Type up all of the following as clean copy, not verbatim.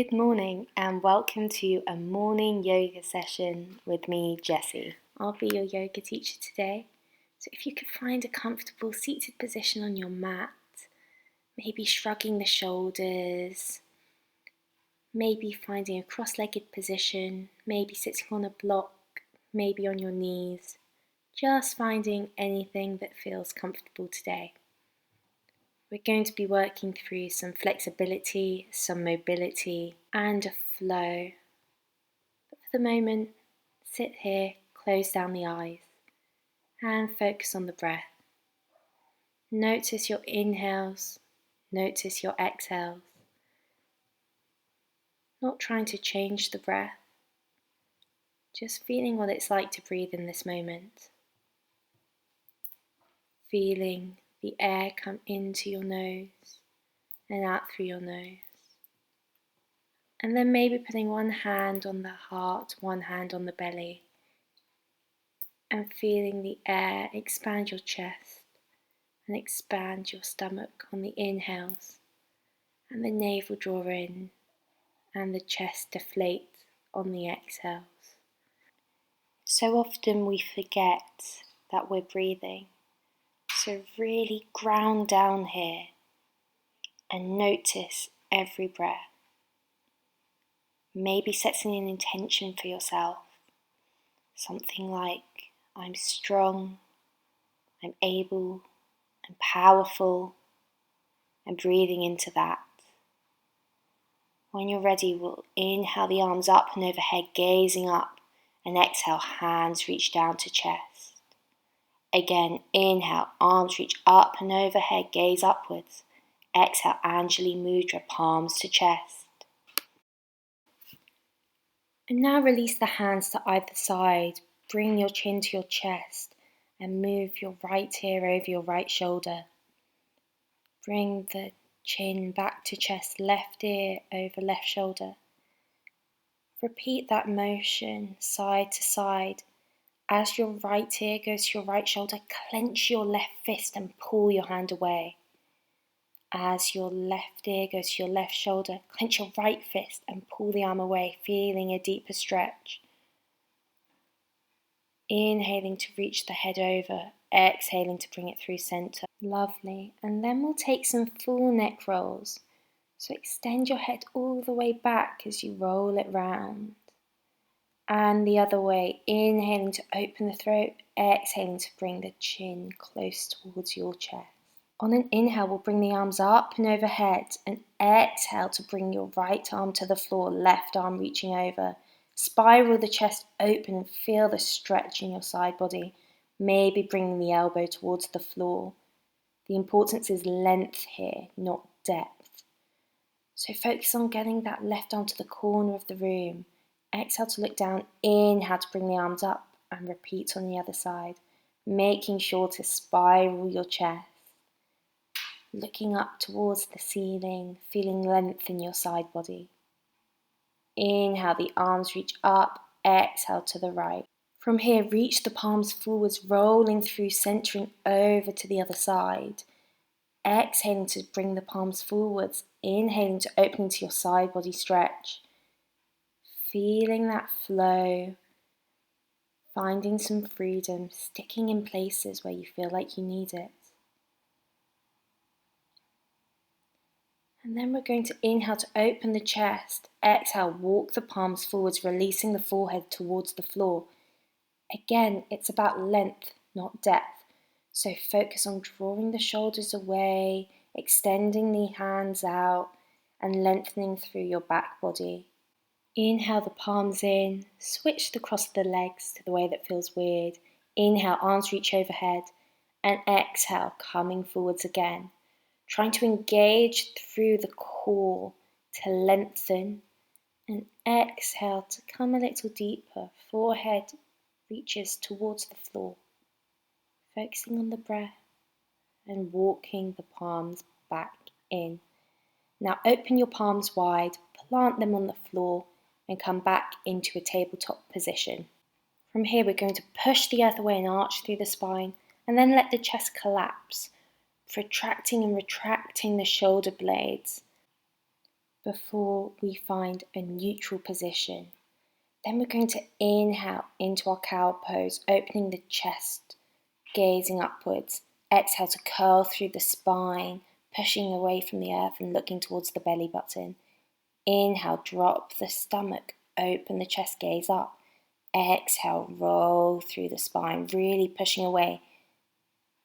Good morning and welcome to a morning yoga session with me, Jessie. I'll be your yoga teacher today. So if you could find a comfortable seated position on your mat, maybe shrugging the shoulders, maybe finding a cross-legged position, maybe sitting on a block, maybe on your knees, just finding anything that feels comfortable today. We're going to be working through some flexibility, some mobility, and a flow. But for the moment, sit here, close down the eyes, and focus on the breath. Notice your inhales, notice your exhales. Not trying to change the breath, just feeling what it's like to breathe in this moment. Feeling the air come into your nose and out through your nose. And then maybe putting one hand on the heart, one hand on the belly, and feeling the air expand your chest and expand your stomach on the inhales, and the navel draw in and the chest deflate on the exhales. So often we forget that we're breathing, so really ground down here and notice every breath. Maybe setting an intention for yourself, something like, I'm strong, I'm able, I'm powerful, and breathing into that. When you're ready, we'll inhale the arms up and overhead, gazing up, and exhale, hands reach down to chest. Again, inhale, arms reach up and overhead, gaze upwards. Exhale, Anjali Mudra, palms to chest. And now release the hands to either side. Bring your chin to your chest and move your right ear over your right shoulder. Bring the chin back to chest, left ear over left shoulder. Repeat that motion side to side. As your right ear goes to your right shoulder, clench your left fist and pull your hand away. As your left ear goes to your left shoulder, clench your right fist and pull the arm away, feeling a deeper stretch. Inhaling to reach the head over, exhaling to bring it through center. Lovely. And then we'll take some full neck rolls. So extend your head all the way back as you roll it round. And the other way, inhaling to open the throat, exhaling to bring the chin close towards your chest. On an inhale, we'll bring the arms up and overhead, and exhale to bring your right arm to the floor, left arm reaching over. Spiral the chest open and feel the stretch in your side body, maybe bringing the elbow towards the floor. The importance is length here, not depth. So focus on getting that left arm to the corner of the room. Exhale to look down, inhale to bring the arms up, and repeat on the other side, making sure to spiral your chest. Looking up towards the ceiling, feeling length in your side body. Inhale, the arms reach up, exhale to the right. From here, reach the palms forwards, rolling through, centering over to the other side. Exhaling to bring the palms forwards, inhaling to open into your side body stretch. Feeling that flow, finding some freedom, sticking in places where you feel like you need it. And then we're going to inhale to open the chest. Exhale, walk the palms forwards, releasing the forehead towards the floor. Again, it's about length, not depth. So focus on drawing the shoulders away, extending the hands out, and lengthening through your back body. Inhale the palms in, switch the cross of the legs to the way that feels weird. Inhale, arms reach overhead, and exhale, coming forwards again. Trying to engage through the core to lengthen, and exhale to come a little deeper. Forehead reaches towards the floor. Focusing on the breath and walking the palms back in. Now open your palms wide, plant them on the floor, and come back into a tabletop position. From here, we're going to push the earth away and arch through the spine, and then let the chest collapse, protracting and retracting the shoulder blades before we find a neutral position. Then we're going to inhale into our cow pose, opening the chest, gazing upwards. Exhale to curl through the spine, pushing away from the earth and looking towards the belly button. Inhale, drop the stomach, open the chest, gaze up. Exhale, roll through the spine, really pushing away.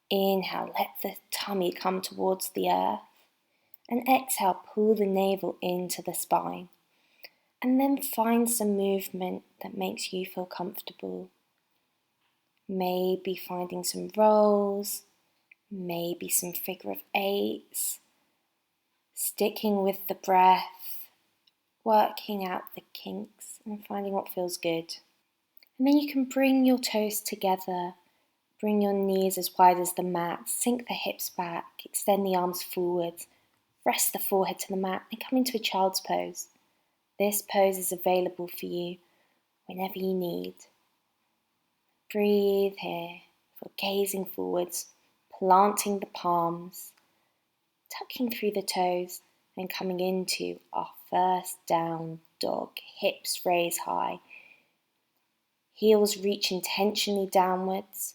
Inhale, let the tummy come towards the earth. And exhale, pull the navel into the spine. And then find some movement that makes you feel comfortable. Maybe finding some rolls, maybe some figure of eights, sticking with the breath, working out the kinks and finding what feels good. And then you can bring your toes together, bring your knees as wide as the mat, sink the hips back, extend the arms forwards, rest the forehead to the mat and come into a child's pose. This pose is available for you whenever you need. Breathe here for gazing forwards, planting the palms, tucking through the toes and coming into our first down dog. Hips raise high, heels reach intentionally downwards,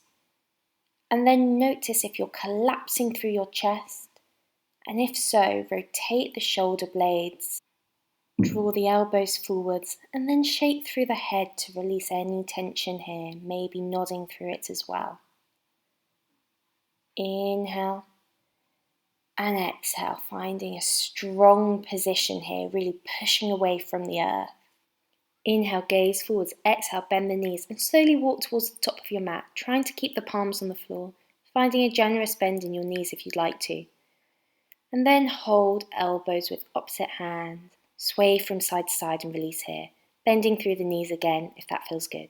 and then notice if you're collapsing through your chest, and if so, rotate the shoulder blades. Draw the elbows forwards and then shake through the head to release any tension here, maybe nodding through it as well. Inhale and exhale, finding a strong position here, really pushing away from the earth. Inhale, gaze forwards, exhale, bend the knees and slowly walk towards the top of your mat, trying to keep the palms on the floor, finding a generous bend in your knees if you'd like to. And then hold elbows with opposite hands. Sway from side to side and release here, bending through the knees again if that feels good.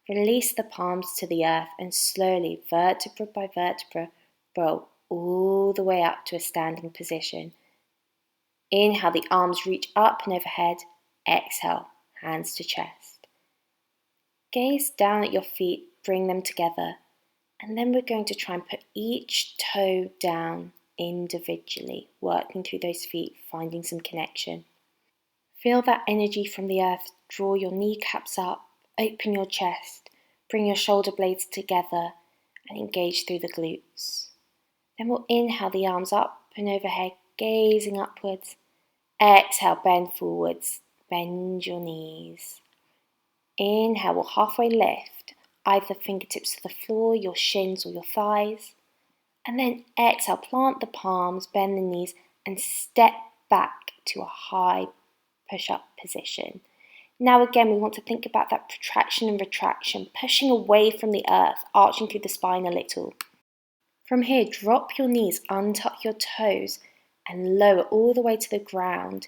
Release the palms to the earth and slowly, vertebra by vertebra, roll all the way up to a standing position. Inhale, the arms reach up and overhead. Exhale, hands to chest. Gaze down at your feet, bring them together, and then we're going to try and put each toe down individually, working through those feet, finding some connection. Feel that energy from the earth. Draw your kneecaps up, open your chest, bring your shoulder blades together and engage through the glutes. Then we'll inhale the arms up and overhead, gazing upwards. Exhale, bend forwards, bend your knees. Inhale, we'll halfway lift, either fingertips to the floor, your shins or your thighs. And then exhale, plant the palms, bend the knees and step back to a high push-up position. Now again, we want to think about that protraction and retraction, pushing away from the earth, arching through the spine a little. From here, drop your knees, untuck your toes and lower all the way to the ground,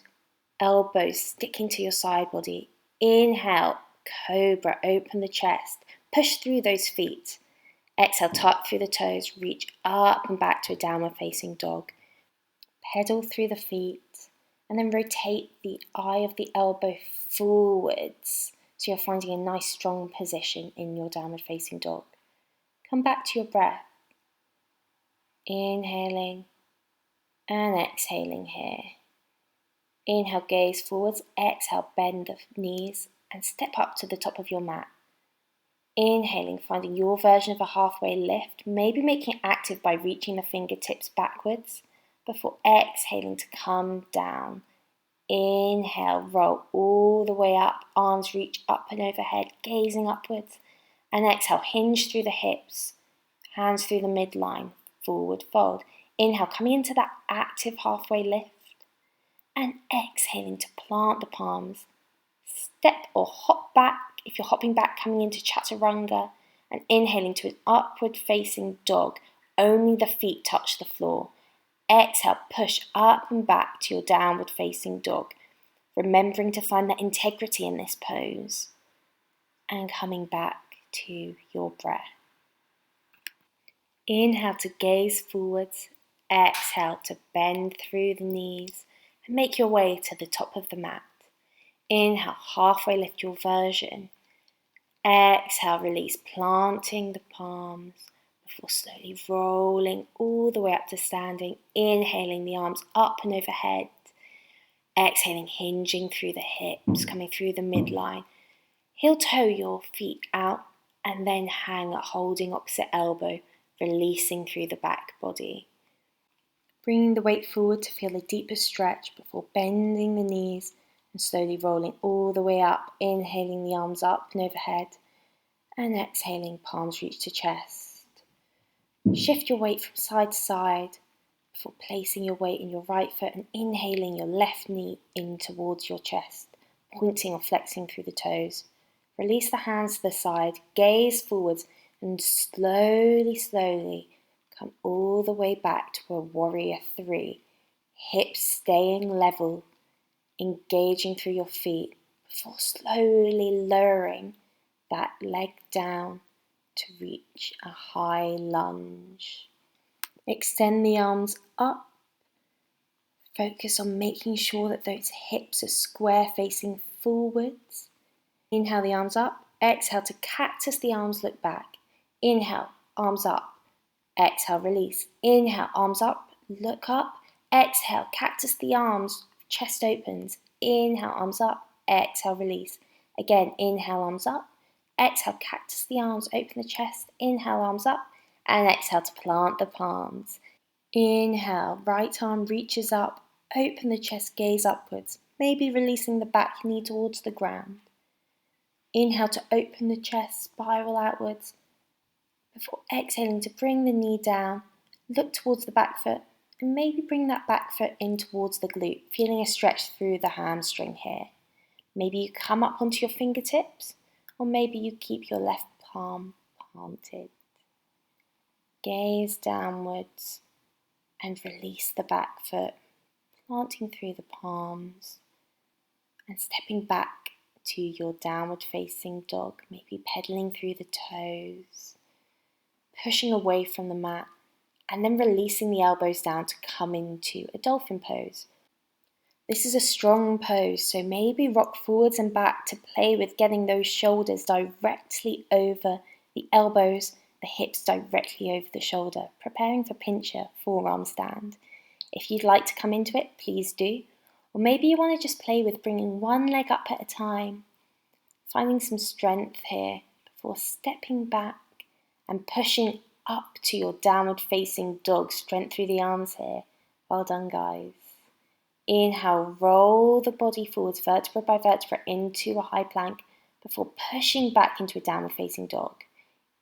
elbows sticking to your side body. Inhale, cobra, open the chest, push through those feet. Exhale, tuck through the toes, reach up and back to a downward facing dog. Pedal through the feet. And then rotate the eye of the elbow forwards so you're finding a nice strong position in your downward facing dog. Come back to your breath. Inhaling and exhaling here. Inhale, gaze forwards. Exhale, bend the knees and step up to the top of your mat. Inhaling, finding your version of a halfway lift, maybe making it active by reaching the fingertips backwards. Before exhaling to come down. Inhale, roll all the way up, arms reach up and overhead, gazing upwards. And exhale, hinge through the hips, hands through the midline, forward fold. Inhale, coming into that active halfway lift. And exhaling to plant the palms. Step or hop back, if you're hopping back, coming into chaturanga. And inhaling to an upward facing dog, only the feet touch the floor. Exhale, push up and back to your downward facing dog, remembering to find that integrity in this pose and coming back to your breath. Inhale to gaze forwards, exhale to bend through the knees and make your way to the top of the mat. Inhale, halfway lift your version. Exhale, release, planting the palms. Before slowly rolling all the way up to standing, inhaling the arms up and overhead. Exhaling, hinging through the hips, coming through the midline. Heel toe your feet out and then hang, holding opposite elbow, releasing through the back body. Bringing the weight forward to feel a deeper stretch before bending the knees and slowly rolling all the way up, inhaling the arms up and overhead, and exhaling, palms reach to chest. Shift your weight from side to side before placing your weight in your right foot and inhaling your left knee in towards your chest, pointing or flexing through the toes. Release the hands to the side, gaze forwards, and slowly come all the way back to a warrior 3. Hips staying level, engaging through your feet before slowly lowering that leg down to reach a high lunge. Extend the arms up. Focus on making sure that those hips are square facing forwards. Inhale the arms up. Exhale to cactus the arms, look back. Inhale, arms up. Exhale, release. Inhale, arms up, look up. Exhale, cactus the arms, chest opens. Inhale, arms up. Exhale, release. Again, inhale, arms up. Exhale, cactus the arms, open the chest. Inhale, arms up. And exhale to plant the palms. Inhale, right arm reaches up. Open the chest, gaze upwards. Maybe releasing the back knee towards the ground. Inhale to open the chest, spiral outwards. Before exhaling to bring the knee down, look towards the back foot and maybe bring that back foot in towards the glute, feeling a stretch through the hamstring here. Maybe you come up onto your fingertips, or maybe you keep your left palm planted. Gaze downwards and release the back foot, planting through the palms and stepping back to your downward facing dog, maybe pedaling through the toes, pushing away from the mat, and then releasing the elbows down to come into a dolphin pose. This is a strong pose, so maybe rock forwards and back to play with getting those shoulders directly over the elbows, the hips directly over the shoulder, preparing for pincher, forearm stand. If you'd like to come into it, please do. Or maybe you want to just play with bringing one leg up at a time, finding some strength here before stepping back and pushing up to your downward facing dog, strength through the arms here. Well done, guys. Inhale, roll the body forwards, vertebra by vertebra, into a high plank before pushing back into a downward facing dog.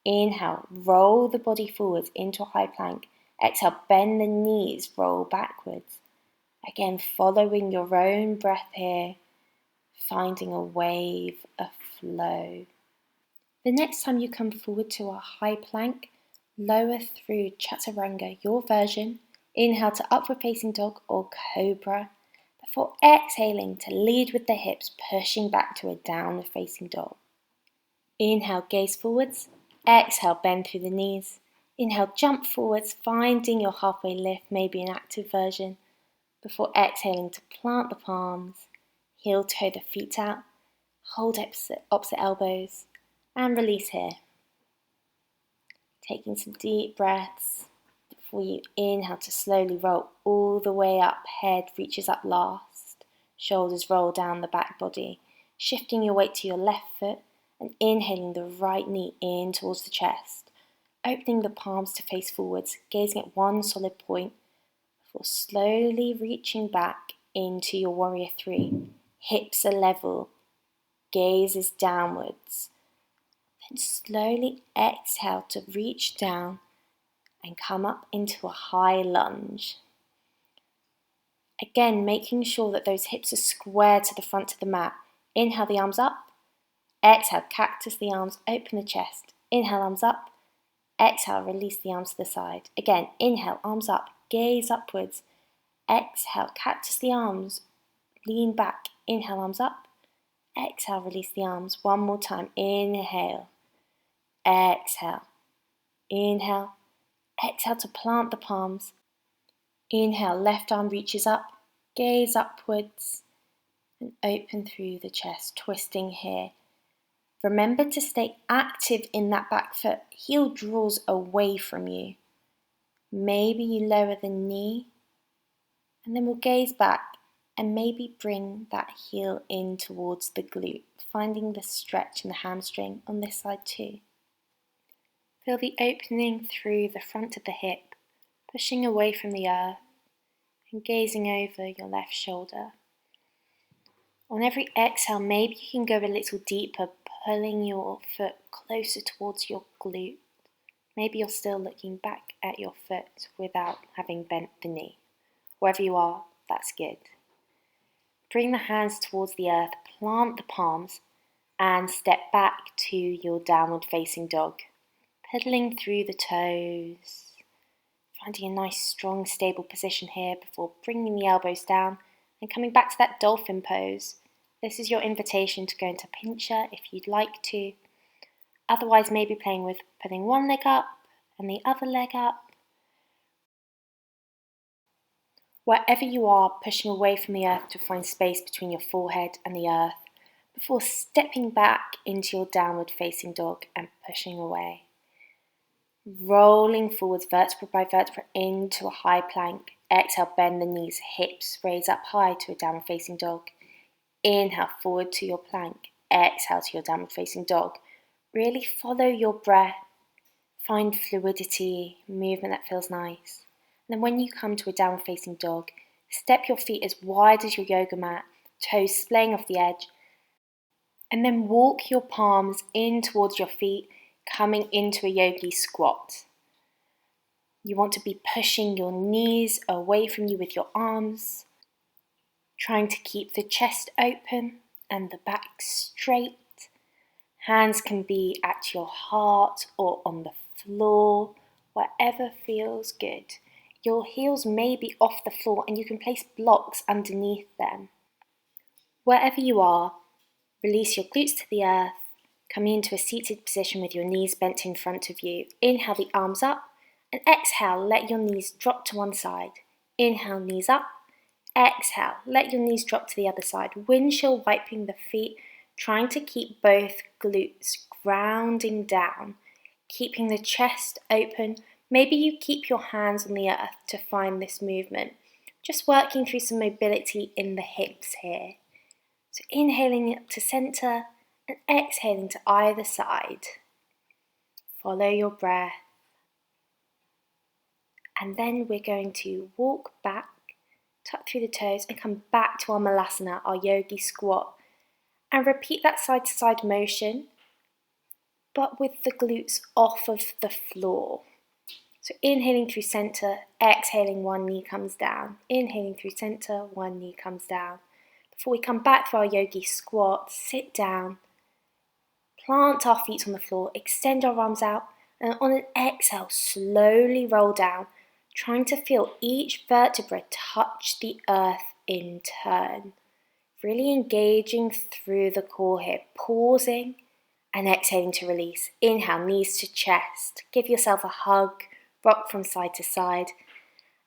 Inhale, roll the body forwards into a high plank. Exhale, bend the knees, roll backwards. Again, following your own breath here, finding a wave, a flow. The next time you come forward to a high plank, lower through chaturanga, your version. Inhale to upward facing dog or cobra, before exhaling to lead with the hips, pushing back to a downward facing dog. Inhale, gaze forwards. Exhale, bend through the knees. Inhale, jump forwards, finding your halfway lift, maybe an active version, before exhaling to plant the palms, heel toe the feet out, hold opposite elbows, and release here. Taking some deep breaths before you inhale to slowly roll all the way up, head reaches up last, shoulders roll down the back body, shifting your weight to your left foot and inhaling the right knee in towards the chest, opening the palms to face forwards, gazing at one solid point before slowly reaching back into your warrior 3. Hips are level, gaze is downwards. Then slowly exhale to reach down and come up into a high lunge. Again, making sure that those hips are square to the front of the mat. Inhale the arms up. Exhale, cactus the arms, open the chest. Inhale, arms up. Exhale, release the arms to the side. Again, inhale, arms up, gaze upwards. Exhale, cactus the arms, lean back. Inhale, arms up. Exhale, release the arms. One more time. Inhale. Exhale. Inhale. Exhale to plant the palms. Inhale, left arm reaches up. Gaze upwards and open through the chest, twisting here. Remember to stay active in that back foot. Heel draws away from you. Maybe you lower the knee and then we'll gaze back And maybe bring that heel in towards the glute, finding the stretch in the hamstring on this side too. Feel the opening through the front of the hip, pushing away from the earth and gazing over your left shoulder. On every exhale, maybe you can go a little deeper, pulling your foot closer towards your glute. Maybe you're still looking back at your foot without having bent the knee. Wherever you are, that's good. Bring the hands towards the earth, plant the palms, and step back to your downward facing dog. Pedaling through the toes, finding a nice, strong, stable position here before bringing the elbows down and coming back to that dolphin pose. This is your invitation to go into pincher if you'd like to. Otherwise, maybe playing with putting one leg up and the other leg up. Wherever you are, pushing away from the earth to find space between your forehead and the earth before stepping back into your downward facing dog and pushing away. Rolling forwards, vertebra by vertebra, into a high plank. Exhale, bend the knees, hips raise up high to a downward facing dog. Inhale, forward to your plank. Exhale to your downward facing dog. Really follow your breath. Find fluidity, movement that feels nice. And then when you come to a downward facing dog, step your feet as wide as your yoga mat, toes splaying off the edge. And then walk your palms in towards your feet, coming into a yogi squat. You want to be pushing your knees away from you with your arms, trying to keep the chest open and the back straight. Hands can be at your heart or on the floor, wherever feels good. Your heels may be off the floor and you can place blocks underneath them. Wherever you are, release your glutes to the earth, coming into a seated position with your knees bent in front of you. Inhale the arms up and exhale, let your knees drop to one side. Inhale, knees up. Exhale, let your knees drop to the other side. Windshield wiping the feet, trying to keep both glutes grounding down, keeping the chest open. Maybe you keep your hands on the earth to find this movement. Just working through some mobility in the hips here. So inhaling up to center and exhaling to either side. Follow your breath. And then we're going to walk back, tuck through the toes and come back to our malasana, our yogi squat. And repeat that side to side motion, but with the glutes off of the floor. So inhaling through center, exhaling, one knee comes down. Inhaling through center, one knee comes down. Before we come back to our yogi squat, sit down, plant our feet on the floor, extend our arms out, and on an exhale, slowly roll down, trying to feel each vertebra touch the earth in turn. Really engaging through the core here, pausing and exhaling to release. Inhale, knees to chest. Give yourself a hug, rock from side to side.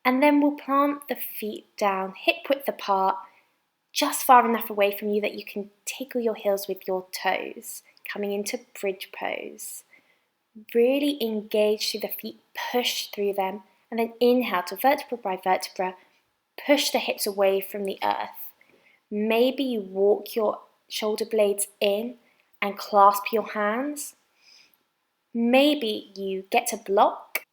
And then we'll plant the feet down, hip width apart, just far enough away from you that you can tickle your heels with your toes, coming into bridge pose. Really engage through the feet, push through them, and then inhale to vertebra by vertebra, push the hips away from the earth. Maybe you walk your shoulder blades in and clasp your hands. Maybe you get a block,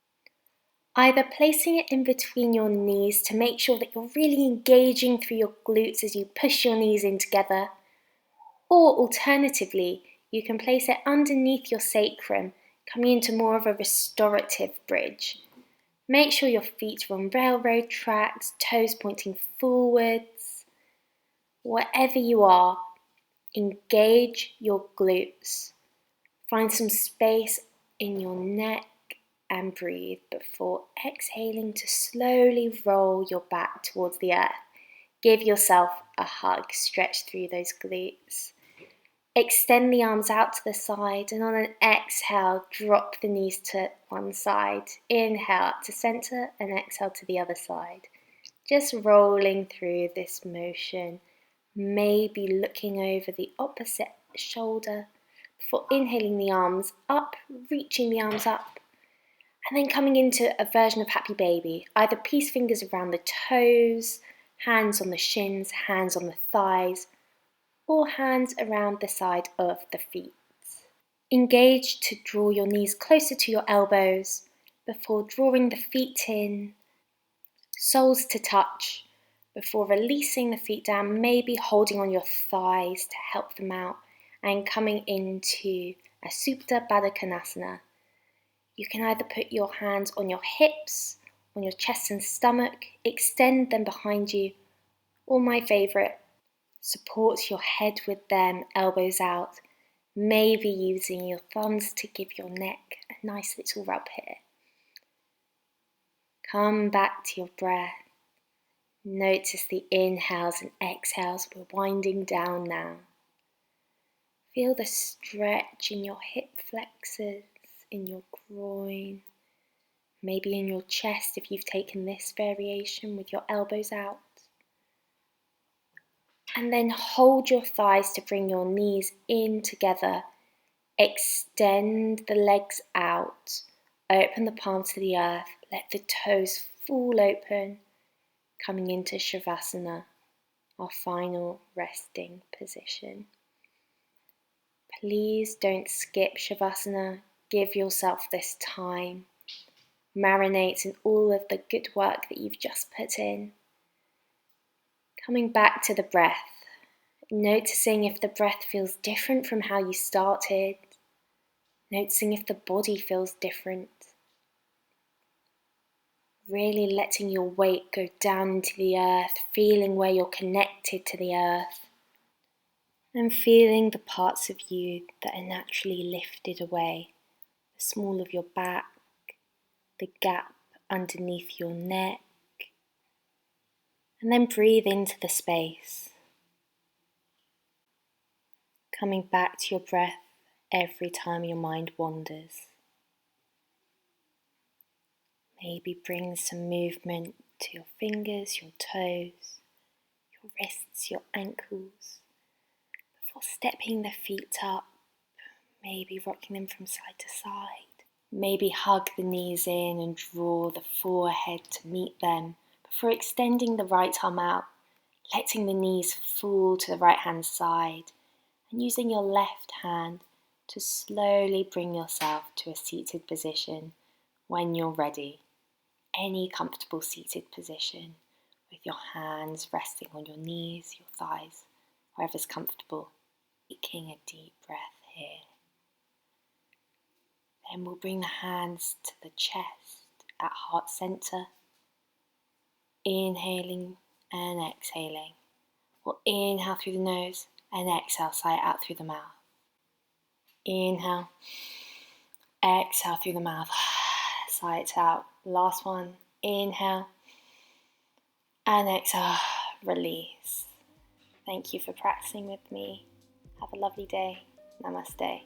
either placing it in between your knees to make sure that you're really engaging through your glutes as you push your knees in together, or alternatively, you can place it underneath your sacrum, coming into more of a restorative bridge. Make sure your feet are on railroad tracks, toes pointing forwards. Wherever you are, engage your glutes. Find some space in your neck and breathe before exhaling to slowly roll your back towards the earth. Give yourself a hug, stretch through those glutes. Extend the arms out to the side and on an exhale, drop the knees to one side. Inhale up to center and exhale to the other side. Just rolling through this motion. Maybe looking over the opposite shoulder before inhaling the arms up, reaching the arms up, and then coming into a version of happy baby. Either peace fingers around the toes, Hands on the shins, hands on the thighs, or hands around the side of the feet. Engage to draw your knees closer to your elbows before drawing the feet in, soles to touch, before releasing the feet down, maybe holding on your thighs to help them out, and coming into a Supta Baddha Konasana. You can either put your hands on your hips, on your chest and stomach, extend them behind you, or my favourite, support your head with them, elbows out, maybe using your thumbs to give your neck a nice little rub here. Come back to your breath. Notice the inhales and exhales. We're winding down now. Feel the stretch in your hip flexors, in your groin, maybe in your chest if you've taken this variation with your elbows out. And then hold your thighs to bring your knees in together. Extend the legs out. Open the palms to the earth. Let the toes fall open. Coming into Shavasana, our final resting position. Please don't skip Shavasana. Give yourself this time. Marinate in all of the good work that you've just put in. Coming back to the breath. Noticing if the breath feels different from how you started. Noticing if the body feels different. Really letting your weight go down into the earth, feeling where you're connected to the earth. And feeling the parts of you that are naturally lifted away. The small of your back, the gap underneath your neck. And then breathe into the space. Coming back to your breath every time your mind wanders. Maybe bring some movement to your fingers, your toes, your wrists, your ankles. Before stepping the feet up, maybe rocking them from side to side. Maybe hug the knees in and draw the forehead to meet them. Before extending the right arm out, letting the knees fall to the right hand side. And using your left hand to slowly bring yourself to a seated position when you're ready. Any comfortable seated position with your hands resting on your knees, your thighs, wherever's comfortable. Taking a deep breath here. Then we'll bring the hands to the chest at heart center. Inhaling and exhaling. We'll inhale through the nose and exhale, sigh it out through the mouth. Inhale, exhale through the mouth, sigh it out. Last one, inhale and exhale, release. Thank you for practicing with me. Have a lovely day. Namaste.